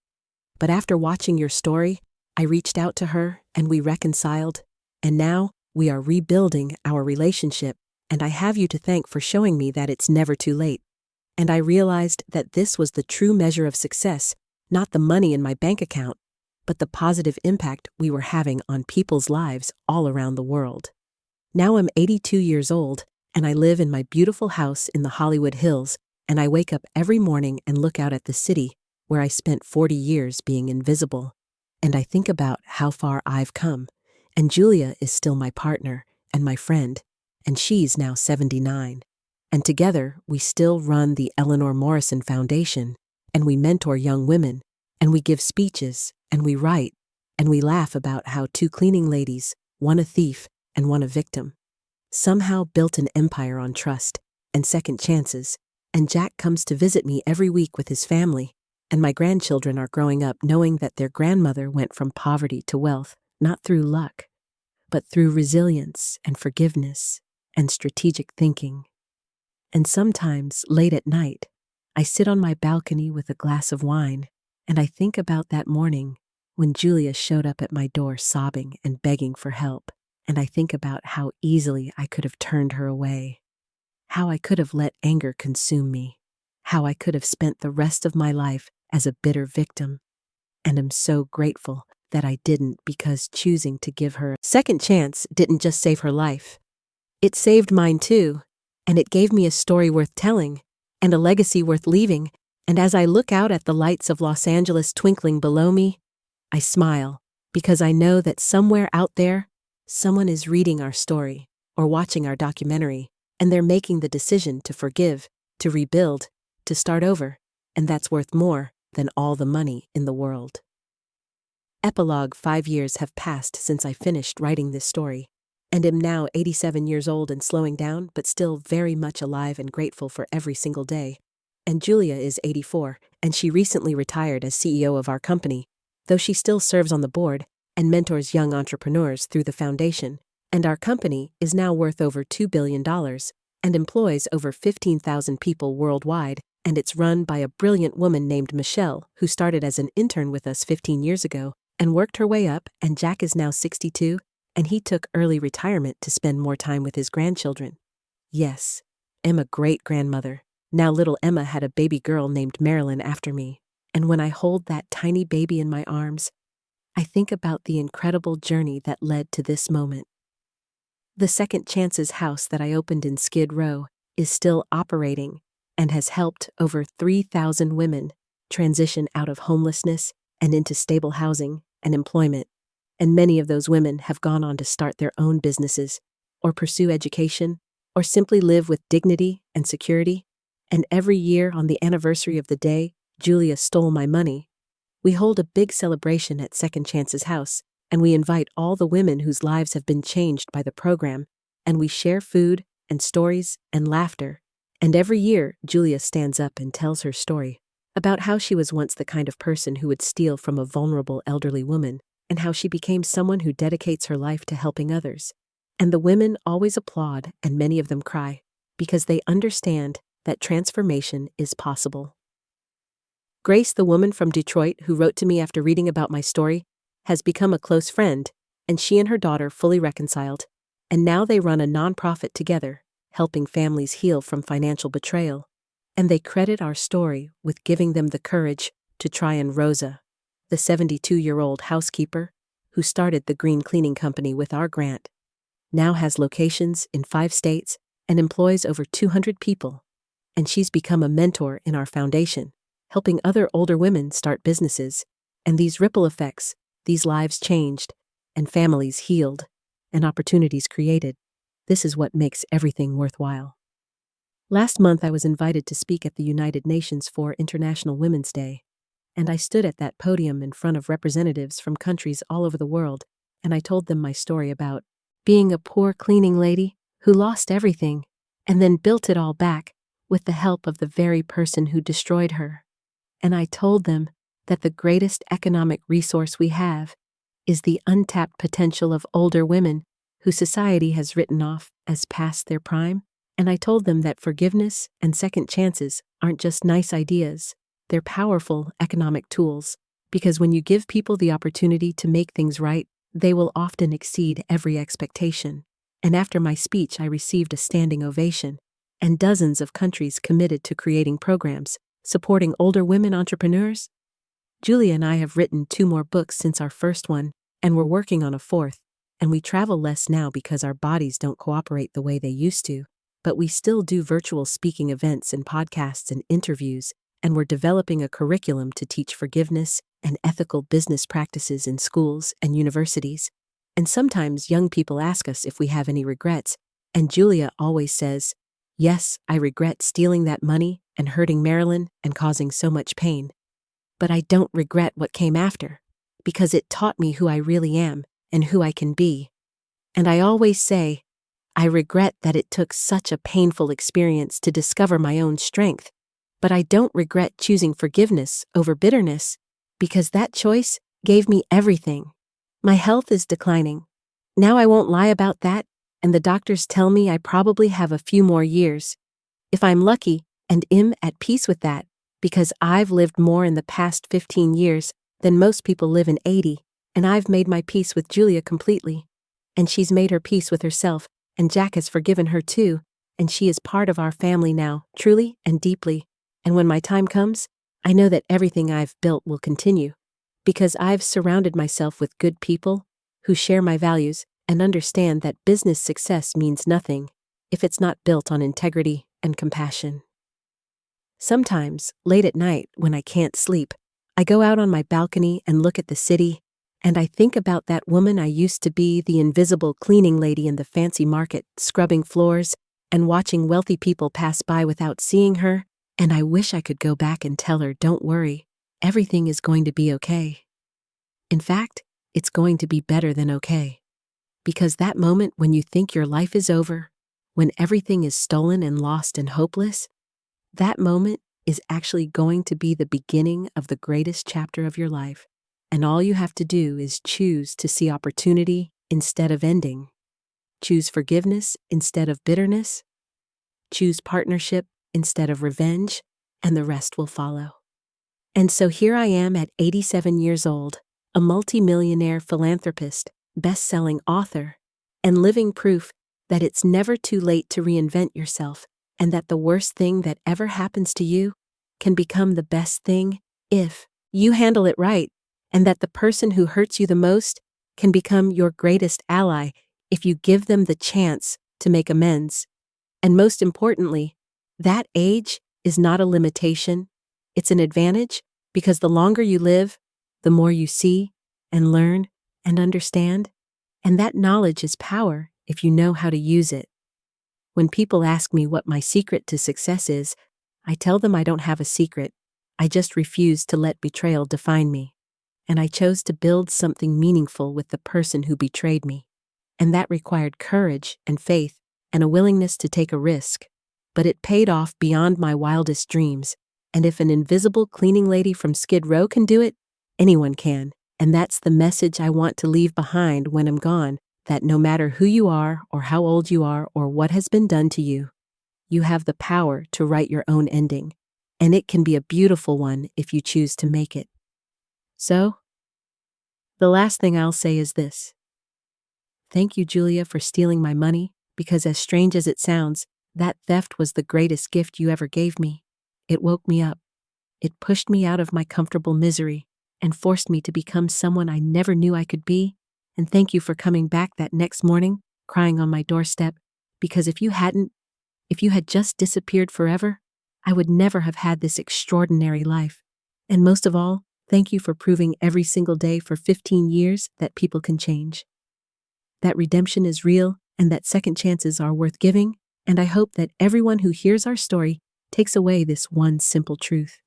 But after watching your story, I reached out to her and we reconciled, and now we are rebuilding our relationship, and I have you to thank for showing me that it's never too late." And I realized that this was the true measure of success, not the money in my bank account, but the positive impact we were having on people's lives all around the world. Now I'm 82 years old, and I live in my beautiful house in the Hollywood Hills, and I wake up every morning and look out at the city where I spent 40 years being invisible. And I think about how far I've come. And Julia is still my partner and my friend, and she's now 79. And together, we still run the Eleanor Morrison Foundation, and we mentor young women, and we give speeches, and we write, and we laugh about how two cleaning ladies, one a thief and one a victim, somehow built an empire on trust and second chances. And Jack comes to visit me every week with his family, and my grandchildren are growing up knowing that their grandmother went from poverty to wealth, not through luck, but through resilience and forgiveness and strategic thinking. And sometimes, late at night, I sit on my balcony with a glass of wine, and I think about that morning when Julia showed up at my door sobbing and begging for help, and I think about how easily I could have turned her away. How I could have let anger consume me, how I could have spent the rest of my life as a bitter victim. And I'm so grateful that I didn't, because choosing to give her a second chance didn't just save her life. It saved mine too, and it gave me a story worth telling and a legacy worth leaving. And as I look out at the lights of Los Angeles twinkling below me, I smile because I know that somewhere out there, someone is reading our story or watching our documentary, and they're making the decision to forgive, to rebuild, to start over, and that's worth more than all the money in the world. Epilogue: 5 years have passed since I finished writing this story, and am now 87 years old and slowing down, but still very much alive and grateful for every single day. And Julia is 84, and she recently retired as CEO of our company, though she still serves on the board and mentors young entrepreneurs through the foundation. And our company is now worth over $2 billion, and employs over 15,000 people worldwide, and it's run by a brilliant woman named Michelle, who started as an intern with us 15 years ago and worked her way up, and Jack is now 62, and he took early retirement to spend more time with his grandchildren. Yes, I'm a great-grandmother. Now little Emma had a baby girl named Marilyn after me, and when I hold that tiny baby in my arms, I think about the incredible journey that led to this moment. The Second Chances house that I opened in Skid Row is still operating and has helped over 3,000 women transition out of homelessness and into stable housing and employment, and many of those women have gone on to start their own businesses, or pursue education, or simply live with dignity and security. And every year on the anniversary of the day Julia stole my money, we hold a big celebration at Second Chances House, and we invite all the women whose lives have been changed by the program, and we share food and stories and laughter. And every year, Julia stands up and tells her story about how she was once the kind of person who would steal from a vulnerable elderly woman, and how she became someone who dedicates her life to helping others. And the women always applaud, and many of them cry, because they understand that transformation is possible. Grace, the woman from Detroit who wrote to me after reading about my story, has become a close friend, and she and her daughter fully reconciled, and now they run a nonprofit together, helping families heal from financial betrayal. And they credit our story with giving them the courage to try. And Rosa, the 72-year-old housekeeper who started the green cleaning company with our grant, now has locations in 5 states and employs over 200 people. And she's become a mentor in our foundation, helping other older women start businesses. And these ripple effects, these lives changed, and families healed, and opportunities created. This is what makes everything worthwhile. Last month I was invited to speak at the United Nations for International Women's Day, and I stood at that podium in front of representatives from countries all over the world, and I told them my story about being a poor cleaning lady who lost everything and then built it all back with the help of the very person who destroyed her. And I told them that the greatest economic resource we have is the untapped potential of older women who society has written off as past their prime. And I told them that forgiveness and second chances aren't just nice ideas, they're powerful economic tools, because when you give people the opportunity to make things right, they will often exceed every expectation. And after my speech, I received a standing ovation, and dozens of countries committed to creating programs supporting older women entrepreneurs. Julia and I have written 2 more books since our first one, and we're working on a 4th, and we travel less now because our bodies don't cooperate the way they used to, but we still do virtual speaking events and podcasts and interviews, and we're developing a curriculum to teach forgiveness and ethical business practices in schools and universities. And sometimes young people ask us if we have any regrets, and Julia always says, "Yes, I regret stealing that money and hurting Marilyn and causing so much pain. But I don't regret what came after, because it taught me who I really am and who I can be." And I always say, I regret that it took such a painful experience to discover my own strength, but I don't regret choosing forgiveness over bitterness, because that choice gave me everything. My health is declining. Now I won't lie about that, and the doctors tell me I probably have a few more years, if I'm lucky, and am at peace with that, because I've lived more in the past 15 years than most people live in 80, and I've made my peace with Julia completely. And she's made her peace with herself, and Jack has forgiven her too, and she is part of our family now, truly and deeply. And when my time comes, I know that everything I've built will continue, because I've surrounded myself with good people who share my values and understand that business success means nothing if it's not built on integrity and compassion. Sometimes, late at night, when I can't sleep, I go out on my balcony and look at the city, and I think about that woman I used to be, the invisible cleaning lady in the fancy market, scrubbing floors and watching wealthy people pass by without seeing her, and I wish I could go back and tell her, "Don't worry, everything is going to be okay." In fact, it's going to be better than okay. Because that moment when you think your life is over, when everything is stolen and lost and hopeless, that moment is actually going to be the beginning of the greatest chapter of your life. And all you have to do is choose to see opportunity instead of ending. Choose forgiveness instead of bitterness. choose partnership instead of revenge, and the rest will follow. And so here I am at 87 years old, a multi-millionaire philanthropist, best-selling author, and living proof that it's never too late to reinvent yourself, and that the worst thing that ever happens to you can become the best thing if you handle it right, and that the person who hurts you the most can become your greatest ally if you give them the chance to make amends. And most importantly, that age is not a limitation, it's an advantage, because the longer you live, the more you see and learn and understand, and that knowledge is power if you know how to use it. When people ask me what my secret to success is, I tell them I don't have a secret. I just refuse to let betrayal define me. And I chose to build something meaningful with the person who betrayed me. And that required courage and faith and a willingness to take a risk. But it paid off beyond my wildest dreams. And if an invisible cleaning lady from Skid Row can do it, anyone can. And that's the message I want to leave behind when I'm gone, that no matter who you are or how old you are or what has been done to you, you have the power to write your own ending. And it can be a beautiful one if you choose to make it. So, the last thing I'll say is this. Thank you, Julia, for stealing my money, because as strange as it sounds, that theft was the greatest gift you ever gave me. It woke me up. It pushed me out of my comfortable misery and forced me to become someone I never knew I could be. And thank you for coming back that next morning, crying on my doorstep, because if you had just disappeared forever, I would never have had this extraordinary life. And most of all, thank you for proving every single day for 15 years that people can change. That redemption is real and that second chances are worth giving, and I hope that everyone who hears our story takes away this one simple truth.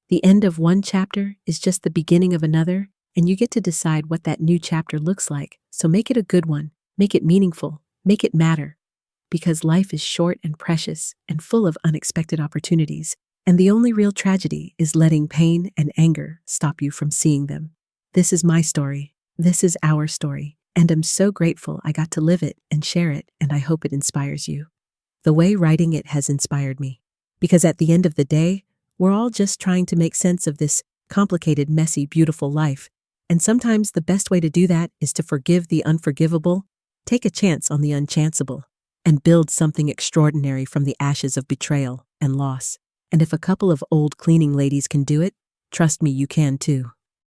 The end of one chapter is just the beginning of another, and you get to decide what that new chapter looks like, so make it a good one, make it meaningful, make it matter, because life is short and precious and full of unexpected opportunities, and the only real tragedy is letting pain and anger stop you from seeing them. This is my story, this is our story, and I'm so grateful I got to live it and share it, and I hope it inspires you. The way writing it has inspired me, because at the end of the day, we're all just trying to make sense of this complicated, messy, beautiful life, and sometimes the best way to do that is to forgive the unforgivable, take a chance on the unchanceable, and build something extraordinary from the ashes of betrayal and loss. And if a couple of old cleaning ladies can do it, trust me, you can too.